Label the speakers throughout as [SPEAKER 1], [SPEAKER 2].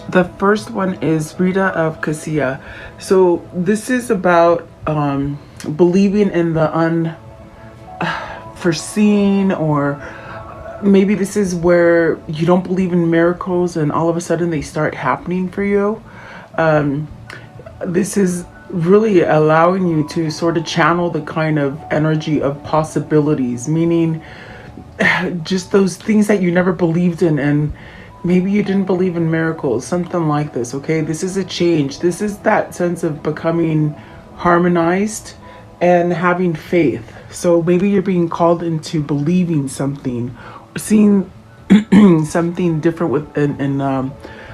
[SPEAKER 1] The first one is Rita of Cassia. So this is about believing in the unforeseen, or maybe this is where you don't believe in miracles and all of a sudden they start happening for you. Um, this is really allowing you to sort of channel the kind of energy of possibilities, meaning just those things that you never believed in, and maybe you didn't believe in miracles, something like this. Okay, this is a change. This is that sense of becoming harmonized and having faith. So maybe you're being called into believing something, seeing something different with in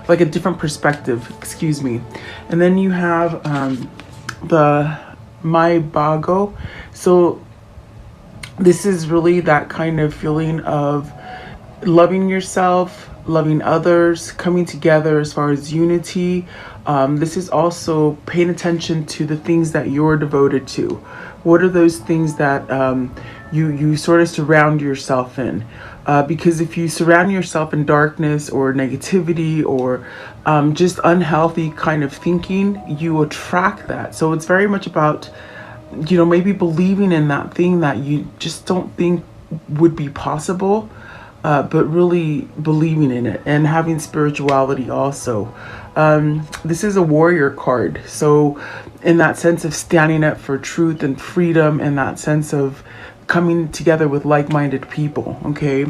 [SPEAKER 1] like a different perspective, excuse me. And then you have the my bago. So this is really that kind of feeling of loving yourself, loving others, coming together as far as unity. This is also paying attention to the things that you're devoted to. What are those things that you sort of surround yourself in? Because if you surround yourself in darkness or negativity, or just unhealthy kind of thinking, you attract that. So it's very much about, maybe believing in that thing that you just don't think would be possible, but really believing in it and having spirituality also. This is a warrior card. So in that sense of standing up for truth and freedom, and that sense of coming together with like-minded people. Okay.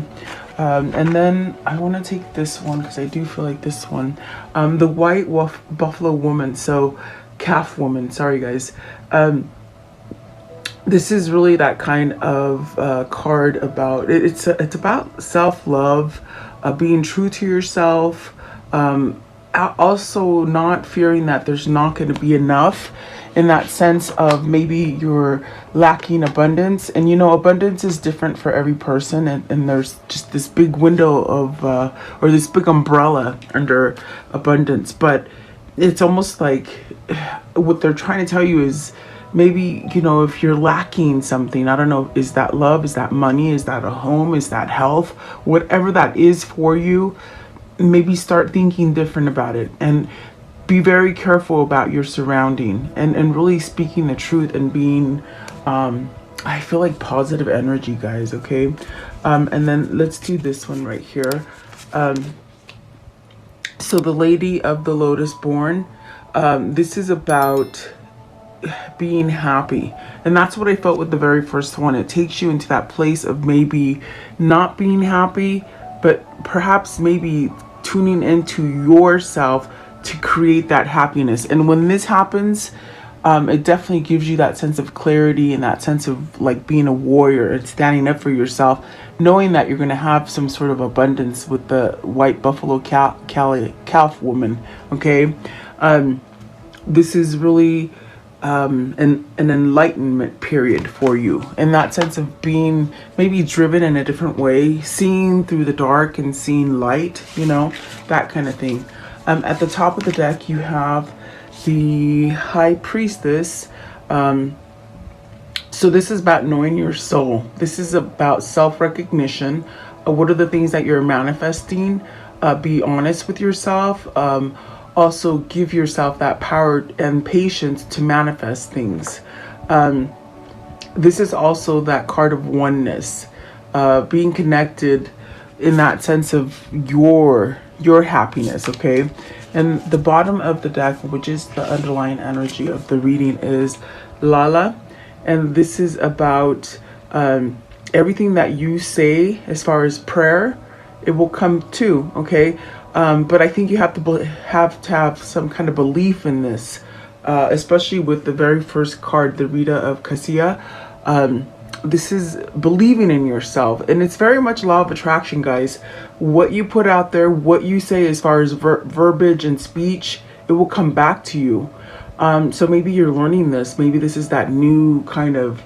[SPEAKER 1] And then I want to take this one because I do feel like this one, the white buffalo woman. So calf woman, sorry guys. This is really that kind of card about it's about self-love, being true to yourself, also not fearing that there's not going to be enough, in that sense of maybe you're lacking abundance. And abundance is different for every person, and there's just this big window of or this big umbrella under abundance. But it's almost like what they're trying to tell you is, maybe, if you're lacking something, I don't know, is that love, is that money, is that a home, is that health, whatever that is for you, maybe start thinking different about it, and be very careful about your surrounding, and really speaking the truth, and being I feel like positive energy, guys. Okay. And then let's do this one right here. So the Lady of the Lotus Born, this is about being happy, and that's what I felt with the very first one. It takes you into that place of maybe not being happy, but perhaps maybe tuning into yourself to create that happiness. And when this happens, it definitely gives you that sense of clarity, and that sense of like being a warrior and standing up for yourself, knowing that you're going to have some sort of abundance with the white buffalo calf woman. Okay. This is really an enlightenment period for you, in that sense of being maybe driven in a different way, seeing through the dark and seeing light, that kind of thing. At the top of the deck, you have the High Priestess. So this is about knowing your soul. This is about self-recognition. What are the things that you're manifesting? Be honest with yourself. Also give yourself that power and patience to manifest things. This is also that card of oneness, being connected in that sense of your happiness. Okay. And the bottom of the deck, which is the underlying energy of the reading, is Lala. And this is about everything that you say as far as prayer, it will come to. Okay. But I think you have to have some kind of belief in this, especially with the very first card, the Rita of Cassia. This is believing in yourself, and it's very much law of attraction, guys. What you put out there, what you say as far as verbiage and speech, it will come back to you. So maybe you're learning this. Maybe this is that new kind of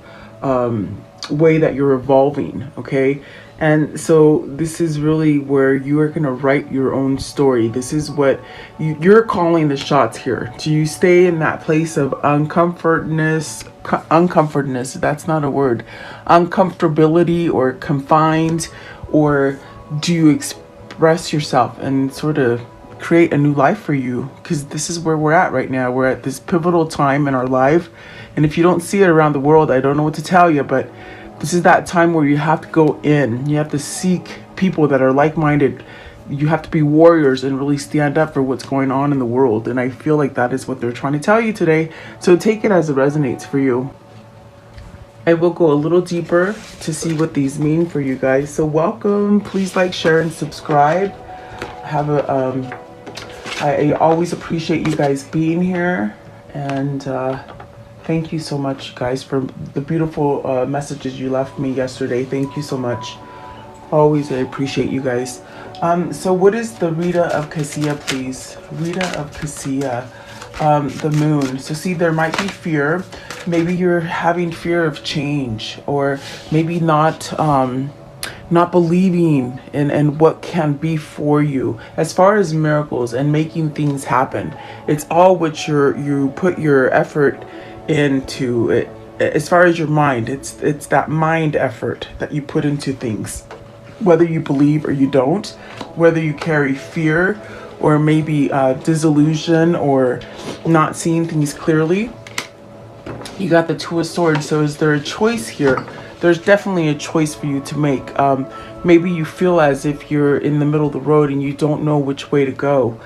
[SPEAKER 1] way that you're evolving. Okay. And so this is really where you are going to write your own story. This is what you're calling the shots here. Do you stay in that place of uncomfortness, that's not a word, uncomfortability or confined, or do you express yourself and sort of create a new life for you, because this is where we're at right now. We're at this pivotal time in our life, and if you don't see it around the world, I don't know what to tell you, but this is that time where you have to go in. You have to seek people that are like-minded. You have to be warriors and really stand up for what's going on in the world. And I feel like that is what they're trying to tell you today. So take it as it resonates for you. I will go a little deeper to see what these mean for you guys. So welcome. Please like, share, and subscribe. I always appreciate you guys being here. And thank you so much, guys, for the beautiful messages you left me yesterday. Thank you so much. Always, I appreciate you guys. So what is the Rita of Cassia, please? Rita of Cassia, the moon. So see, there might be fear. Maybe you're having fear of change, or maybe not believing in what can be for you as far as miracles and making things happen. It's all what you put your effort into it. As far as your mind, it's that mind effort that you put into things, whether you believe or you don't, whether you carry fear or maybe disillusion or not seeing things clearly. You got the Two of Swords. So is there a choice here? There's definitely a choice for you to make. Maybe you feel as if you're in the middle of the road and you don't know which way to go.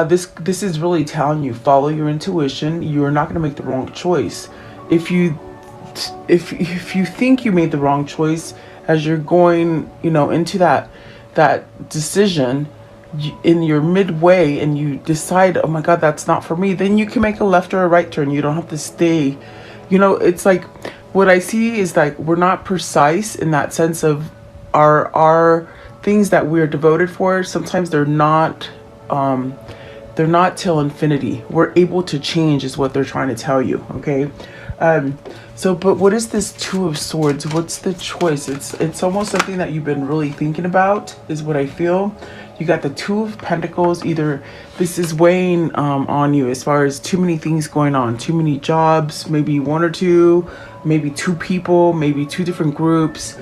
[SPEAKER 1] This is really telling you, follow your intuition. You're not going to make the wrong choice. If you think you made the wrong choice as you're going, into that decision, in your midway, and you decide, oh my God, that's not for me, then you can make a left or a right turn. You don't have to stay. It's like, what I see is like, we're not precise in that sense of our things that we're devoted for. Sometimes they're not till infinity. We're able to change is what they're trying to tell you. Okay. But what is this Two of Swords? What's the choice? It's almost something that you've been really thinking about, is what I feel. You got the Two of Pentacles. Either this is weighing on you as far as too many things going on, too many jobs, maybe one or two, maybe two people, maybe two different groups,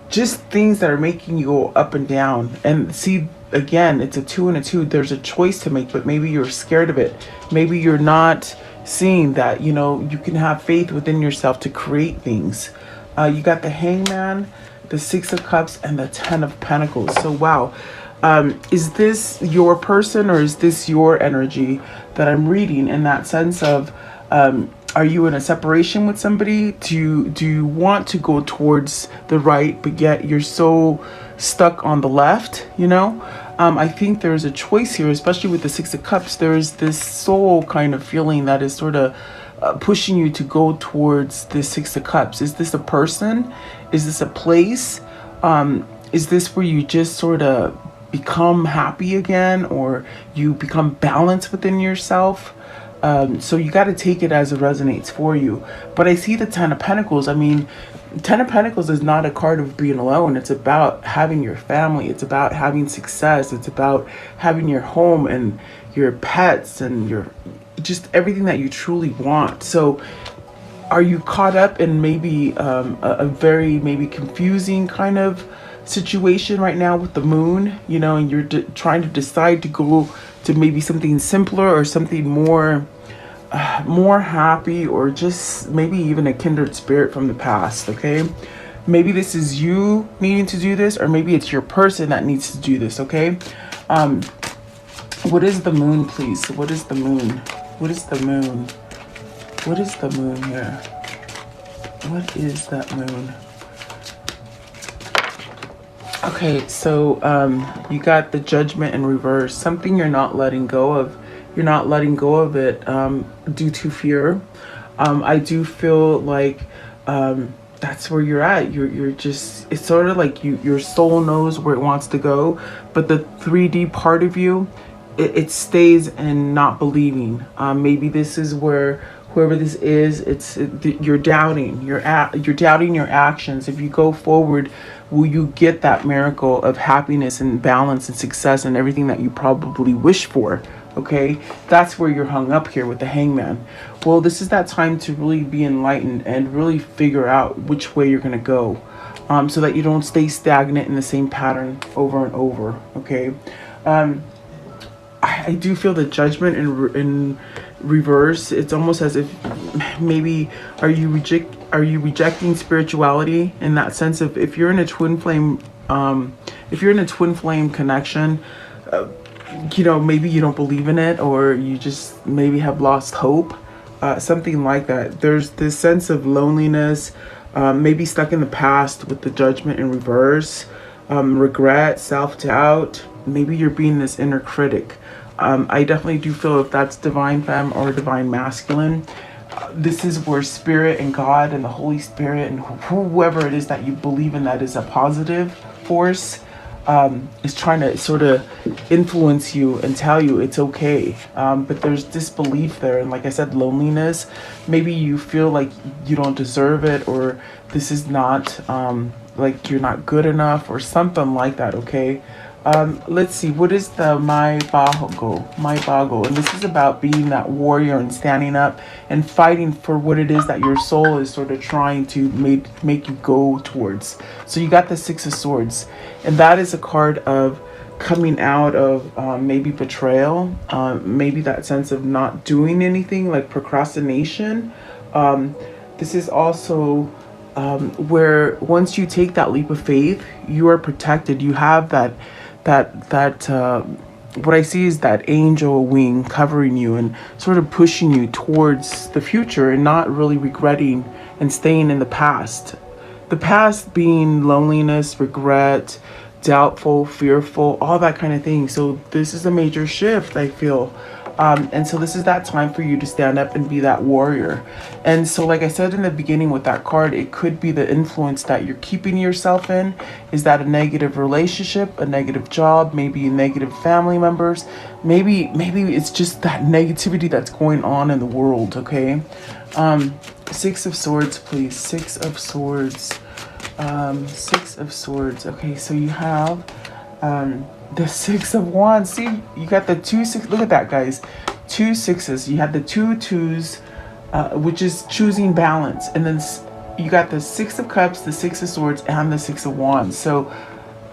[SPEAKER 1] just things that are making you go up and down. And see, again, it's a 2 and a 2. There's a choice to make, but maybe you're scared of it. Maybe you're not seeing that, you can have faith within yourself to create things. You got the Hangman, the Six of Cups, and the Ten of Pentacles. So wow, is this your person, or is this your energy that I'm reading, in that sense of, are you in a separation with somebody? Do you want to go towards the right, but yet you're so stuck on the left, I think there's a choice here, especially with the Six of Cups. There's this soul kind of feeling that is sort of pushing you to go towards the Six of Cups. Is this a person? Is this a place? Is this where you just sort of become happy again, or you become balanced within yourself? So you got to take it as it resonates for you. But I see the Ten of Pentacles. I mean, Ten of Pentacles is not a card of being alone. It's about having your family. It's about having success. It's about having your home and your pets and your just everything that you truly want. So are you caught up in maybe a very maybe confusing kind of situation right now with the moon, and you're trying to decide to go to maybe something simpler or something more happy, or just maybe even a kindred spirit from the past. Okay, maybe this is you needing to do this, or maybe it's your person that needs to do this. Okay, what is the moon, please? What is the moon? What is the moon? What is the moon here? What is that moon? Okay, so you got the Judgment in reverse. Something you're not letting go of. You're not letting go of it due to fear. I do feel like that's where you're at. You're just, it's sort of like your soul knows where it wants to go, but the 3D part of you, it stays in not believing. Maybe this is where whoever this is, you're doubting. You're doubting your actions. If you go forward, will you get that miracle of happiness and balance and success and everything that you probably wish for? Okay, that's where you're hung up here with the Hangman. Well, this is that time to really be enlightened and really figure out which way you're going to go, so that you don't stay stagnant in the same pattern over and over. Okay, I do feel the judgment in reverse. It's almost as if maybe are you rejecting spirituality in that sense of if you're in a twin flame, if you're in a twin flame connection, you know, maybe you don't believe in it, or you just maybe have lost hope, something like that. There's this sense of loneliness, maybe stuck in the past with the judgment in reverse, regret, self-doubt. Maybe you're being this inner critic. I definitely do feel if that's divine femme or divine masculine, this is where spirit and God and the Holy Spirit and whoever it is that you believe in that is a positive force, is trying to sort of influence you and tell you it's okay. But there's disbelief there. And like I said, loneliness. Maybe you feel like you don't deserve it, or this is not, like you're not good enough or something like that, okay? Let's see, what is the my bago? And this is about being that warrior and standing up and fighting for what it is that your soul is sort of trying to make you go towards. So you got the Six of Swords, and that is a card of coming out of maybe betrayal, maybe that sense of not doing anything, like procrastination. This is also where once you take that leap of faith, you are protected. You have that what I see is that angel wing covering you and sort of pushing you towards the future, and not really regretting and staying in the past. The past being loneliness, regret, doubtful, fearful, all that kind of thing. So this is a major shift, I feel. And so this is that time for you to stand up and be that warrior. And so like I said in the beginning with that card, it could be the influence that you're keeping yourself in. Is that a negative relationship, a negative job, maybe negative family members? Maybe it's just that negativity that's going on in the world, okay? Six of Swords, please. Six of Swords. Six of Swords. Okay, so you have the Six of Wands. See, you got the 2 6. Look at that, guys. 2 6s. You had the 2 2s, which is choosing balance, and then you got the Six of Cups, the Six of Swords, and the Six of Wands. So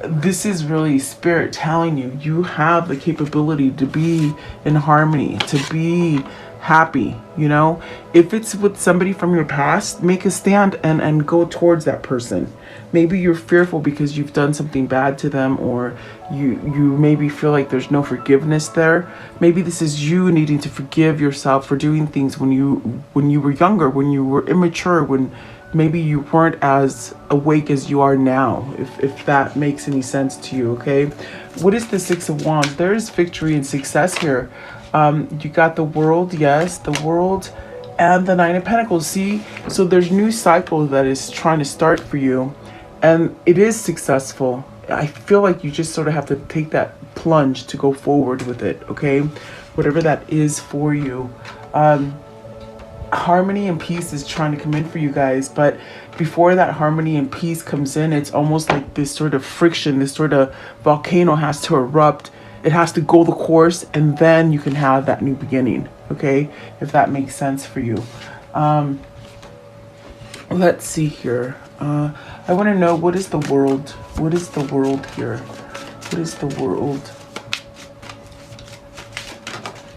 [SPEAKER 1] this is really spirit telling you you have the capability to be in harmony, to be happy. You know, if it's with somebody from your past, make a stand and go towards that person. Maybe you're fearful because you've done something bad to them, or you maybe feel like there's no forgiveness there. Maybe this is you needing to forgive yourself for doing things when you were younger, when you were immature, when maybe you weren't as awake as you are now, if that makes any sense to you, okay? What is the Six of Wands? There is victory and success here. You got the World, yes, the World, and the Nine of Pentacles. See, so there's new cycle that is trying to start for you, and it is successful. I feel like you just sort of have to take that plunge to go forward with it, okay? Whatever that is for you. Harmony and peace is trying to come in for you guys, but before that harmony and peace comes in, it's almost like this sort of friction, this sort of volcano has to erupt. It has to go the course, and then you can have that new beginning, okay? If that makes sense for you. Let's see here. I want to know, what is the World? What is the World here? What is the World?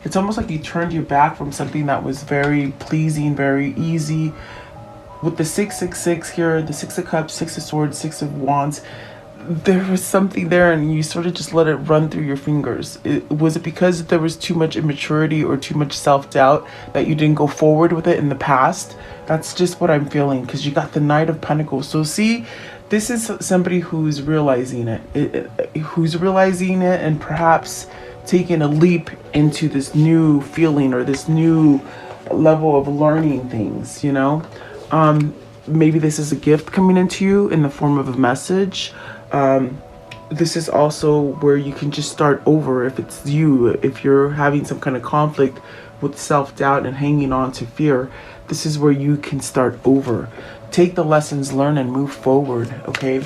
[SPEAKER 1] It's almost like you turned your back from something that was very pleasing, very easy. With the 666 here, the Six of Cups, Six of Swords, Six of Wands, there was something there and you sort of just let it run through your fingers. Was it because there was too much immaturity or too much self-doubt that you didn't go forward with it in the past? That's just what I'm feeling, because you got the Knight of Pentacles. So see, this is somebody who's realizing it, and perhaps taking a leap into this new feeling or this new level of learning things, you know? Maybe this is a gift coming into you in the form of a message. This is also where you can just start over if it's you. If you're having some kind of conflict with self-doubt and hanging on to fear, this is where you can start over. Take the lessons learned and move forward, okay?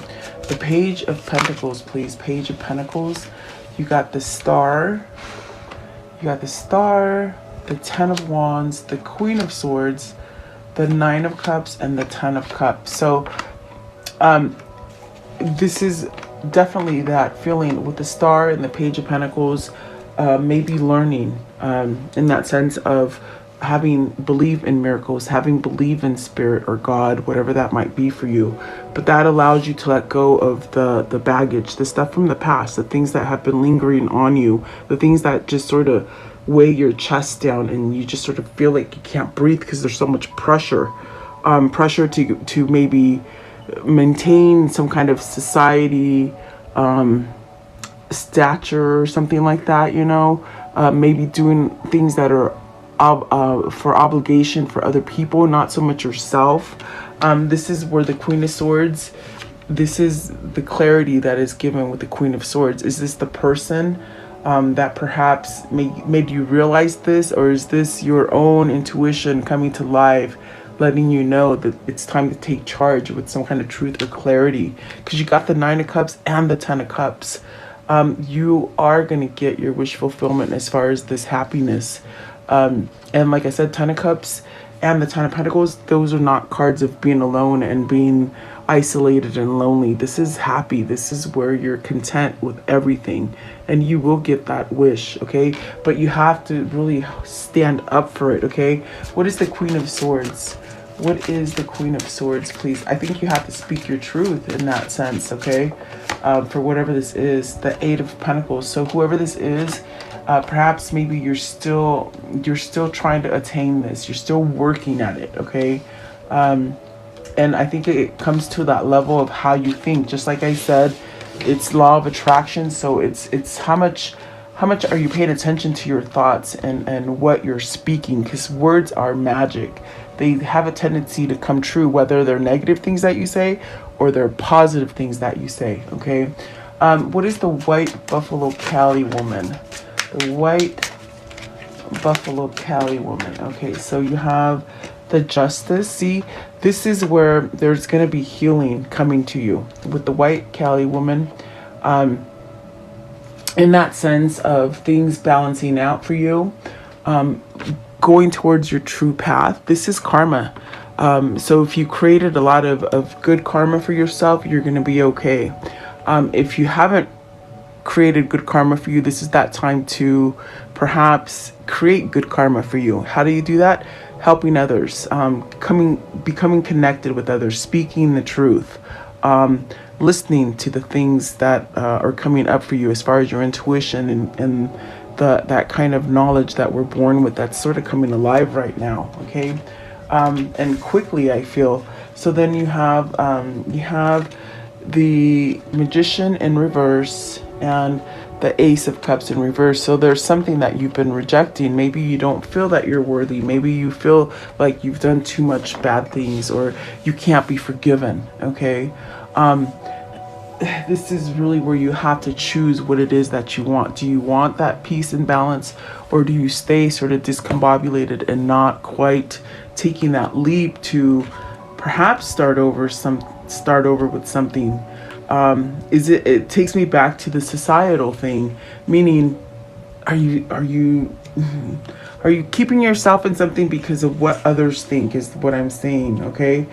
[SPEAKER 1] The Page of Pentacles, please. Page of Pentacles. You got the Star. You got the Star, the Ten of Wands, the Queen of Swords, the Nine of Cups, and the Ten of Cups. So, this is definitely that feeling with the Star and the Page of Pentacles. maybe learning, in that sense of having believe in miracles, having believe in spirit or God, whatever that might be for you. But that allows you to let go of the baggage, the stuff from the past, the things that have been lingering on you, the things that just sort of weigh your chest down, and you just sort of feel like you can't breathe because there's so much pressure, pressure to maybe maintain some kind of society stature or something like that, maybe doing things that are for obligation for other people, not so much yourself. This is where the Queen of Swords, this is the clarity that is given with the Queen of Swords. Is this the person that perhaps made you realize this, or is this your own intuition coming to life, letting you know that it's time to take charge with some kind of truth or clarity? Because you got the Nine of Cups and the Ten of Cups. You are going to get your wish fulfillment as far as this happiness. And like I said, Ten of Cups and the Ten of Pentacles, those are not cards of being alone and being isolated and lonely. This is happy. This is where you're content with everything, and you will get that wish, okay? But you have to really stand up for it, okay? What is the Queen of Swords? What is the Queen of Swords, please? I think you have to speak your truth in that sense, okay? For whatever this is, the Eight of Pentacles. So whoever this is, perhaps maybe you're still trying to attain this. You're still working at it, okay? And I think it comes to that level of how you think. Just like I said, it's law of attraction. So it's how much are you paying attention to your thoughts and what you're speaking? Because words are magic. They have a tendency to come true, whether they're negative things that you say or they're positive things that you say, okay? What is the White Buffalo Cali woman? The White Buffalo Cali woman. Okay, so you have the Justice. See, this is where there's going to be healing coming to you with the White Cali woman. In that sense of things balancing out for you, going towards your true path. This is karma. So if you created a lot of good karma for yourself, you're going to be okay. If you haven't created good karma for you, this is that time to perhaps create good karma for you. How do you do that? Helping others, becoming connected with others, speaking the truth, listening to the things that are coming up for you as far as your intuition and that kind of knowledge that we're born with, that's sort of coming alive right now, okay? And quickly, I feel. So then you have the Magician in reverse and the Ace of Cups in reverse. So there's something that you've been rejecting. Maybe you don't feel that you're worthy. Maybe you feel like you've done too much bad things, or you can't be forgiven, okay? This is really where you have to choose what it is that you want. Do you want that peace and balance, or do you stay sort of discombobulated and not quite taking that leap to perhaps start over with something? It takes me back to the societal thing, meaning are you keeping yourself in something because of what others think, is what I'm saying, okay?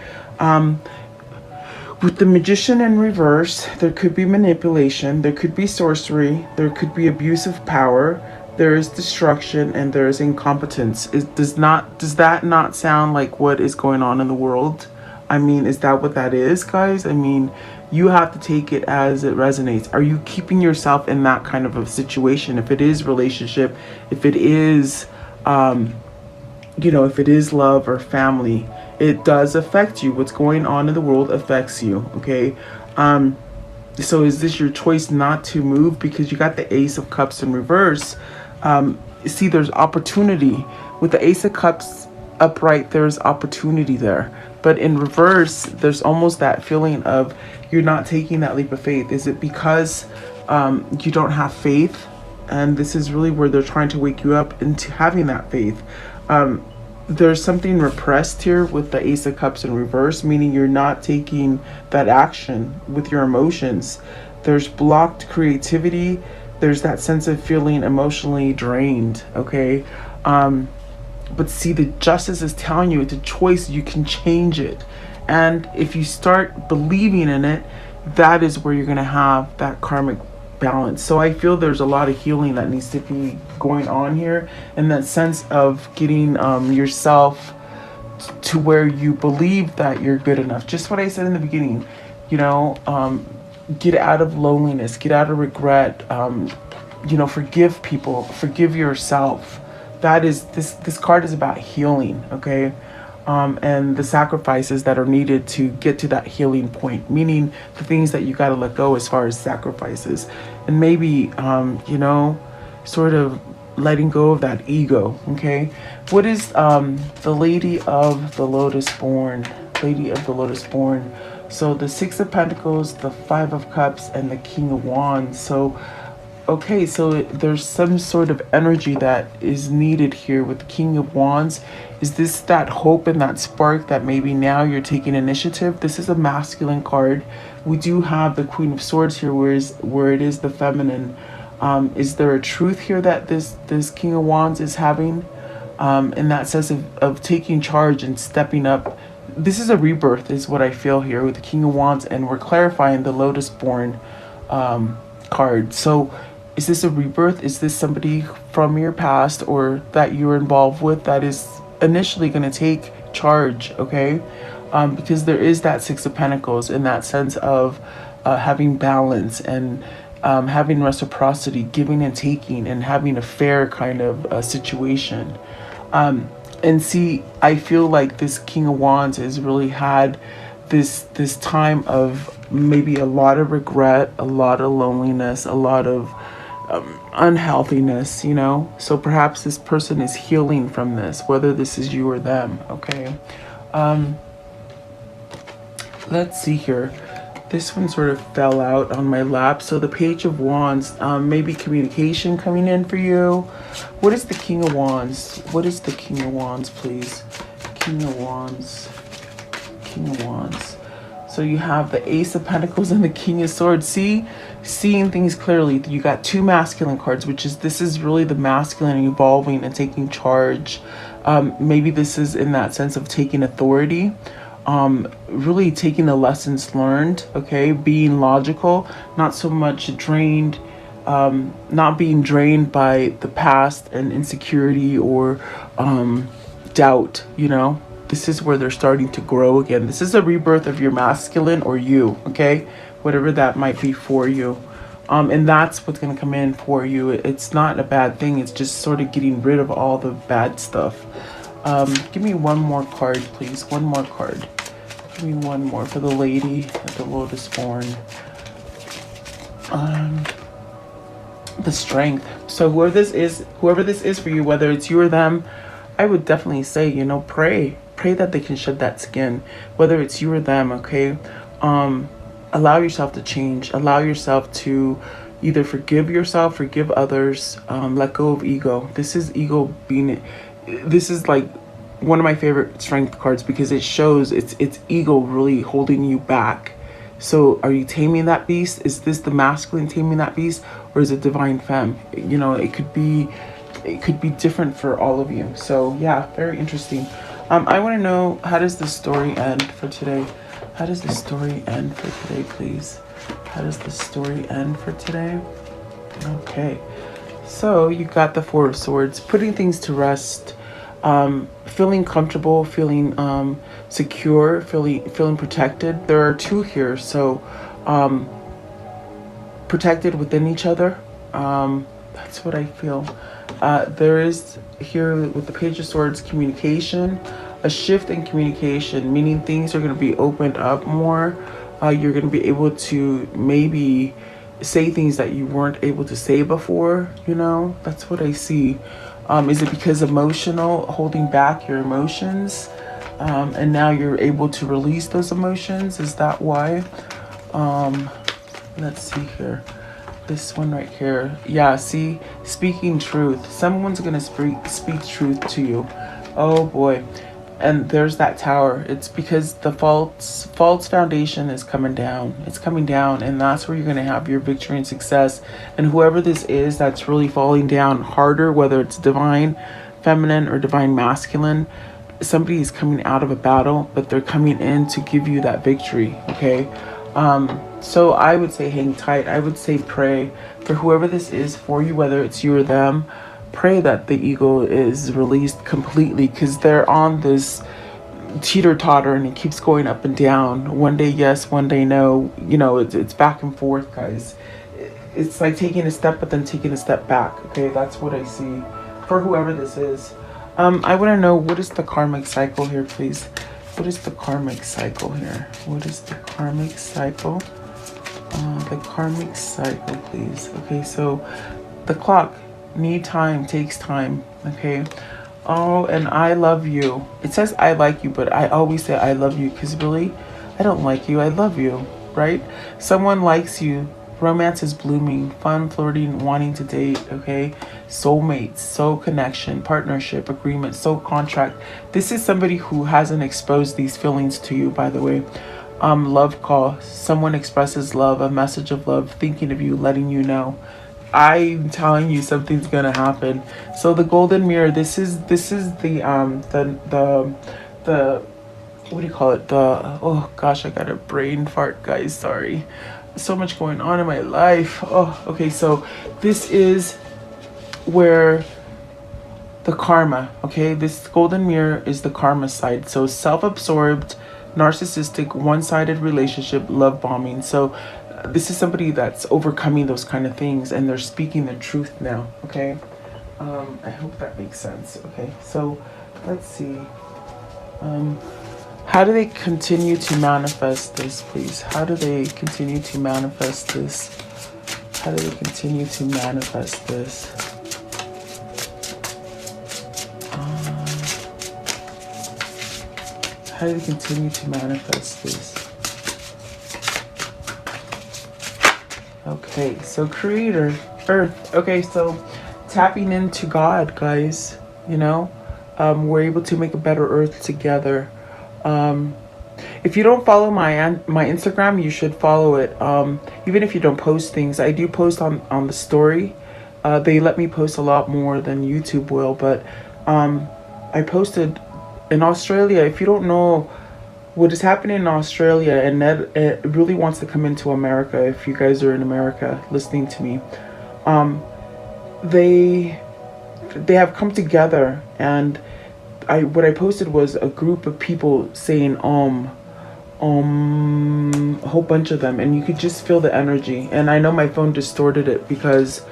[SPEAKER 1] With the Magician in reverse, there could be manipulation, there could be sorcery, there could be abuse of power, there is destruction, and there is incompetence. Does that not sound like what is going on in the world? I mean, is that what that is, guys? I mean, you have to take it as it resonates. Are you keeping yourself in that kind of a situation? If it is relationship, if it is, if it is love or family, it does affect you. What's going on in the world affects you, okay? So is this your choice not to move? Because you got the Ace of Cups in reverse. See, there's opportunity. With the Ace of Cups upright, there's opportunity there. But in reverse, there's almost that feeling of you're not taking that leap of faith. Is it because you don't have faith? And this is really where they're trying to wake you up into having that faith. There's something repressed here with the Ace of Cups in reverse, meaning you're not taking that action with your emotions. There's blocked creativity. There's that sense of feeling emotionally drained, okay? But see, the Justice is telling you it's a choice. You can change it. And if you start believing in it, that is where you're going to have that karmic balance. So I feel there's a lot of healing that needs to be going on here, in that sense of getting yourself to where you believe that you're good enough. Just what I said in the beginning, you know, get out of loneliness, get out of regret, you know, forgive people, forgive yourself. That is, this card is about healing, okay? And the sacrifices that are needed to get to that healing point, meaning the things that you got to let go as far as sacrifices. And maybe, you know, sort of letting go of that ego, okay? What is the Lady of the Lotus born? Lady of the Lotus born. So the Six of Pentacles, the Five of Cups, and the King of Wands. So okay, so there's some sort of energy that is needed here with the King of Wands. Is this that hope and that spark that maybe now you're taking initiative? This is a masculine card. We do have the Queen of Swords here, where it is the feminine. Is there a truth here that this King of Wands is having? In that sense of taking charge and stepping up. This is a rebirth is what I feel here with the King of Wands, and we're clarifying the Lotus born card. So is this a rebirth? Is this somebody from your past or that you're involved with that is initially going to take charge, okay? Because there is that Six of Pentacles in that sense of having balance and having reciprocity, giving and taking, and having a fair kind of situation. And see, I feel like this King of Wands has really had this time of maybe a lot of regret, a lot of loneliness, a lot of unhealthiness, you know. So perhaps this person is healing from this, whether this is you or them, okay? Let's see here. This one sort of fell out on my lap. So the Page of Wands, maybe communication coming in for you. What is the King of Wands? What is the King of Wands, please? King of Wands. King of Wands. So you have the Ace of Pentacles and the King of Swords. See, seeing things clearly. You got two masculine cards, which is, this is really the masculine evolving and taking charge. Maybe this is in that sense of taking authority. Really taking the lessons learned, okay? Being logical, not so much drained, not being drained by the past and insecurity or doubt, you know? This is where they're starting to grow again. This is a rebirth of your masculine or you, okay? Whatever that might be for you. And that's what's going to come in for you. It's not a bad thing. It's just sort of getting rid of all the bad stuff. Give me one more card, please. One more card. Give me one more for the Lady of the Lotus born. The Strength. So whoever this is for you, whether it's you or them, I would definitely say, you know, pray that they can shed that skin, whether it's you or them, okay? Allow yourself to change. Allow yourself to either forgive yourself, forgive others, let go of ego. This is ego being, this is like one of my favorite strength cards because it shows it's ego really holding you back. So are you taming that beast? Is this the masculine taming that beast, or is it divine femme? You know, it could be different for all of you. So yeah, very interesting. I want to know, how does the story end for today? How does the story end for today, please? How does the story end for today? Okay, so you got the Four of Swords, putting things to rest, feeling comfortable, feeling secure, feeling protected. There are two here, so protected within each other. That's what I feel. There is here with the Page of Swords, communication, a shift in communication, meaning things are going to be opened up more. You're going to be able to maybe say things that you weren't able to say before, you know. That's what I see. Is it because emotional, holding back your emotions, and now you're able to release those emotions? Is that why? Let's see here. This one right here. Yeah, see, speaking truth. Someone's gonna speak truth to you. Oh boy. And there's that Tower. It's because the false foundation is coming down. It's coming down, and that's where you're gonna have your victory and success. And whoever this is that's really falling down harder, whether it's divine feminine or divine masculine, somebody is coming out of a battle, but they're coming in to give you that victory, okay? So I would say hang tight. I would say pray for whoever this is for you, whether it's you or them. Pray that the ego is released completely, because they're on this teeter-totter and it keeps going up and down. One day yes, one day no. You know, it's back and forth, guys. It's like taking a step but then taking a step back. Okay, that's what I see for whoever this is. I want to know, what is the karmic cycle here, please? What is the karmic cycle here? What is the karmic cycle? The karmic cycle, please. Okay, so the clock, need time, takes time. Okay. Oh, and I love you. It says I like you, but I always say I love you, because really, I don't like you. I love you, right? Someone likes you. Romance is blooming, fun, flirting, wanting to date, okay? Soulmates, soul connection, partnership, agreement, soul contract. This is somebody who hasn't exposed these feelings to you, by the way. Love call. Someone expresses love, a message of love, thinking of you, letting you know. I'm telling you, something's gonna happen. So the golden mirror, this is the what do you call it? Oh gosh, I got a brain fart, guys, sorry. So much going on in my life. Oh, okay, so this is where the karma, okay? This golden mirror is the karma side. So self-absorbed, narcissistic, one-sided relationship, love bombing. So this is somebody that's overcoming those kind of things, and they're speaking the truth now, okay? I hope that makes sense. Okay, so let's see. How do they continue to manifest this, please? How do they continue to manifest this? How do they continue to manifest this? How do they continue to manifest this? Okay, so creator, earth. Okay, so tapping into God, guys, you know, we're able to make a better earth together. If you don't follow my Instagram, you should follow it. Even if you don't post things, I do post on the story. They let me post a lot more than YouTube will, but I posted in Australia. If you don't know what is happening in Australia, and Ned really wants to come into America, if you guys are in America listening to me, they have come together, and what I posted was a group of people saying a whole bunch of them, and you could just feel the energy. And I know my phone distorted it because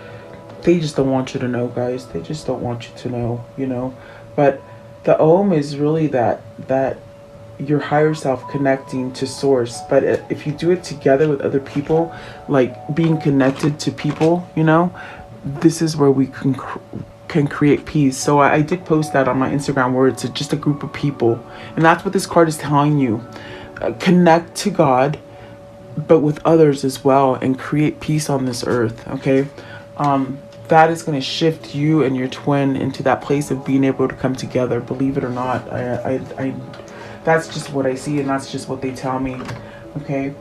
[SPEAKER 1] they just don't want you to know, guys. They just don't want you to know, you know. But the is really that your higher self connecting to source. But if you do it together with other people, like being connected to people, you know, this is where we can create peace. So I did post that on my Instagram, where it's just a group of people, and that's what this card is telling you. Connect to God, but with others as well, and create peace on this earth. Okay, that is going to shift you and your twin into that place of being able to come together. Believe it or not, I that's just what I see, and that's just what they tell me. Okay,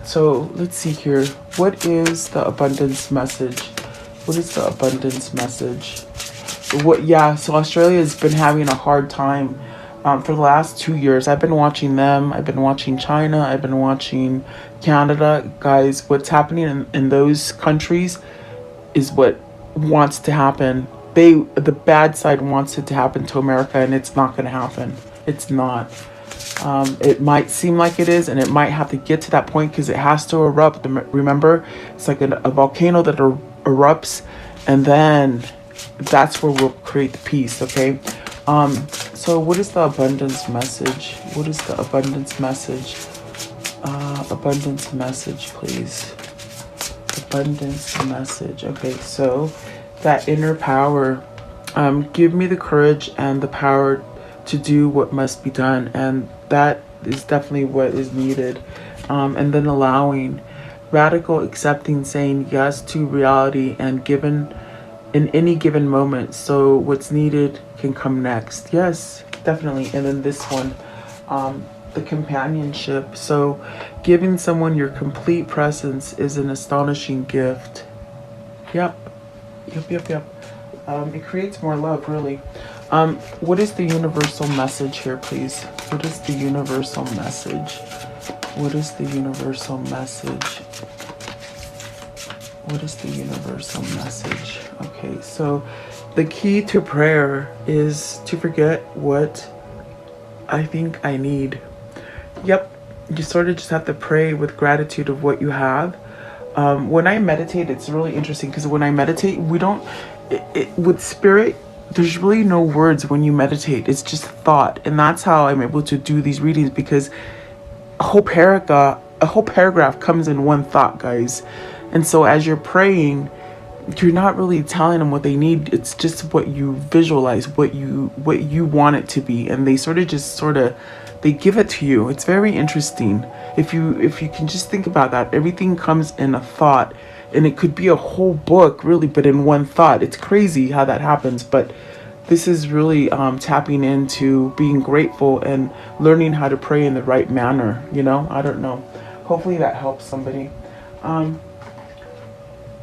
[SPEAKER 1] so let's see here. What is the abundance message? What is the abundance message? Yeah, so Australia has been having a hard time for the last 2 years. I've been watching them. I've been watching China. I've been watching Canada. Guys, what's happening in those countries is what wants to happen. The bad side wants it to happen to America, and it's not going to happen. It's not. It might seem like it is, and it might have to get to that point because it has to erupt. Remember, it's like a volcano that erupts, and then that's where we'll create the peace. Okay, so what is the abundance message? What is the abundance message? Abundance message, please. Abundance message. Okay, so that inner power, give me the courage and the power to do what must be done, and that is definitely what is needed. And then allowing, radical accepting, saying yes to reality, and given in any given moment, so what's needed can come next. Yes, definitely. And then this one, the companionship. So giving someone your complete presence is an astonishing gift. Yep. It creates more love, really. What is the universal message here, please? What is the universal message? What is the universal message? What is the universal message? Okay, so the key to prayer is to forget what I think I need. Yep, you sort of just have to pray with gratitude of what you have. When I meditate, it's really interesting because when I meditate, we don't, with spirit, there's really no words when you meditate. It's just thought. And that's how I'm able to do these readings, because a whole paragraph comes in one thought, guys. And so as you're praying, you're not really telling them what they need. It's just what you visualize, what you want it to be, and they sort of they give it to you. It's very interesting. If you can just think about that, everything comes in a thought, and it could be a whole book really, but in one thought. It's crazy how that happens, but this is really tapping into being grateful and learning how to pray in the right manner. I don't know. Hopefully that helps somebody.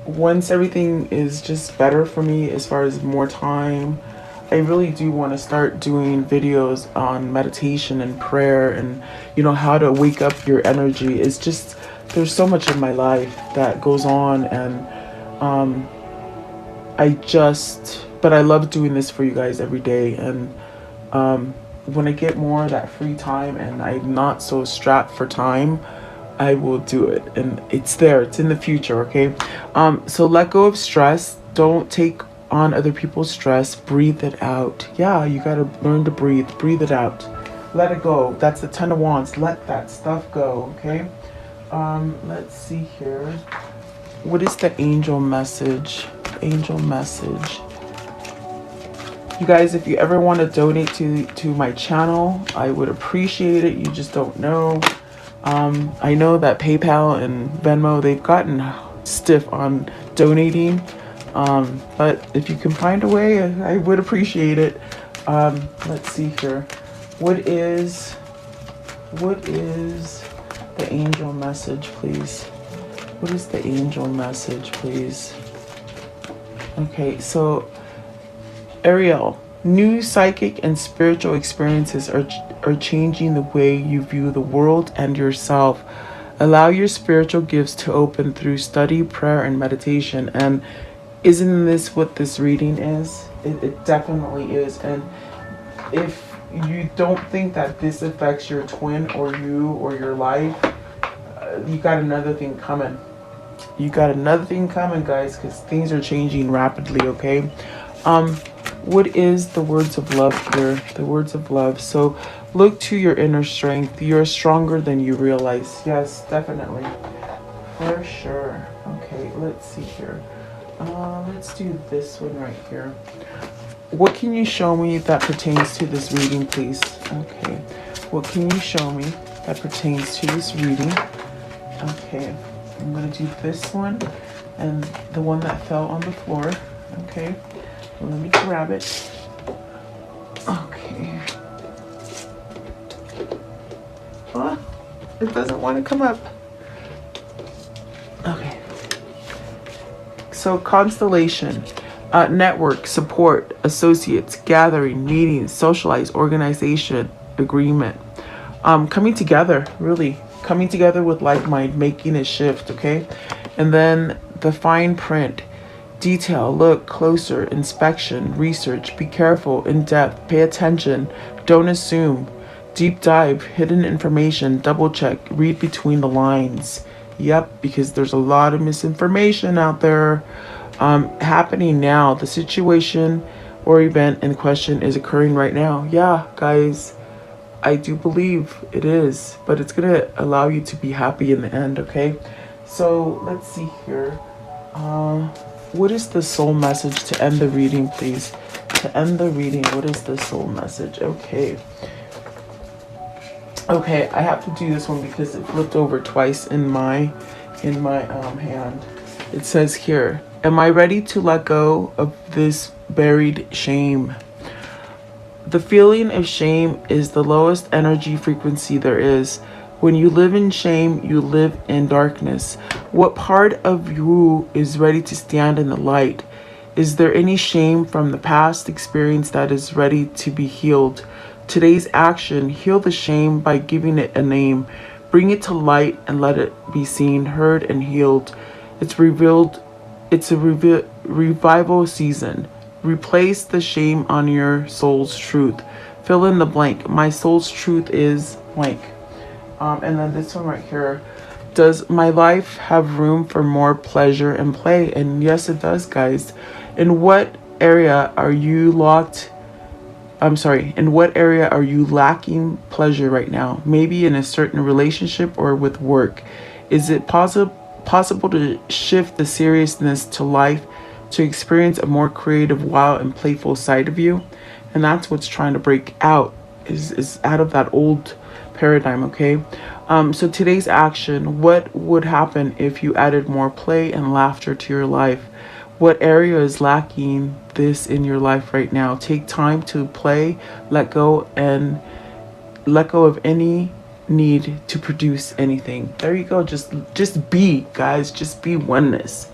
[SPEAKER 1] Once everything is just better for me, as far as more time, I really do want to start doing videos on meditation and prayer, and how to wake up your energy. It's just, there's so much in my life that goes on, and but I love doing this for you guys every day. And when I get more of that free time and I'm not so strapped for time, I will do it. And it's there, it's in the future. Okay. So let go of stress. Don't take on other people's stress. Breathe it out. Yeah, you got to learn to breathe it out. Let it go. That's the 10 of Wands. Let that stuff go. Okay. Let's see here. What is the angel message? Angel message. You guys, if you ever want to donate to my channel, I would appreciate it. You just don't know. I know that PayPal and Venmo, they've gotten stiff on donating. But if you can find a way, I would appreciate it. Let's see here. What is the angel message, please? What is the angel message, please? Okay, so Ariel, new psychic and spiritual experiences are changing the way you view the world and yourself. Allow your spiritual gifts to open through study, prayer, and meditation. And isn't this what this reading is? It definitely is. And if you don't think that this affects your twin or you or your life, you got another thing coming. You got another thing coming, guys, because things are changing rapidly. Okay. What is the words of love here? The words of love. So look to your inner strength. You're stronger than you realize. Yes, definitely. For sure. Okay, let's see here. Let's do this one right here. What can you show me that pertains to this reading, please? Okay. What can you show me that pertains to this reading? Okay. I'm going to do this one and the one that fell on the floor. Okay. Let me grab it. Okay. It doesn't want to come up. Okay. So constellation, network, support, associates, gathering, meetings, socialize, organization, agreement. Coming together, really. Coming together with like mind, making a shift, okay? And then the fine print. Detail, look closer, inspection, research, be careful, in depth, pay attention, don't assume, deep dive, hidden information, double check, read between the lines. Yep, because there's a lot of misinformation out there happening now. The situation or event in question is occurring right now. Yeah, guys, I do believe it is, but it's going to allow you to be happy in the end, okay? So let's see here. What is the soul message to end the reading, please? To end the reading, what is the soul message? Okay. Okay, I have to do this one because it flipped over twice in my hand. It says here, am I ready to let go of this buried shame? The feeling of shame is the lowest energy frequency there is. When you live in shame, you live in darkness. What part of you is ready to stand in the light? Is there any shame from the past experience that is ready to be healed? Today's action, heal the shame by giving it a name. Bring it to light and let it be seen, heard, and healed. It's revealed. It's a revival season. Replace the shame on your soul's truth. Fill in the blank. My soul's truth is blank. And then this one right here. Does my life have room for more pleasure and play? And yes, it does, guys. In what area are you locked? In what area are you lacking pleasure right now? Maybe in a certain relationship or with work. Is it possible to shift the seriousness to life to experience a more creative, wild, and playful side of you? And that's what's trying to break out, is out of that old paradigm, okay? So today's action, what would happen if you added more play and laughter to your life? What area is lacking this in your life right now? Take time to play, let go of any need to produce anything. There you go. Just be, guys. Just be oneness.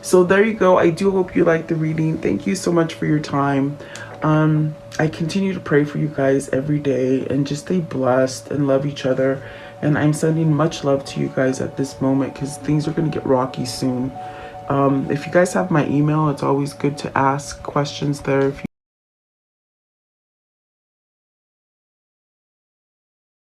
[SPEAKER 1] So there you go. I do hope you liked the reading. Thank you so much for your time. I continue to pray for you guys every day, and just stay blessed and love each other. And I'm sending much love to you guys at this moment, because things are going to get rocky soon. If you guys have my email, it's always good to ask questions there if you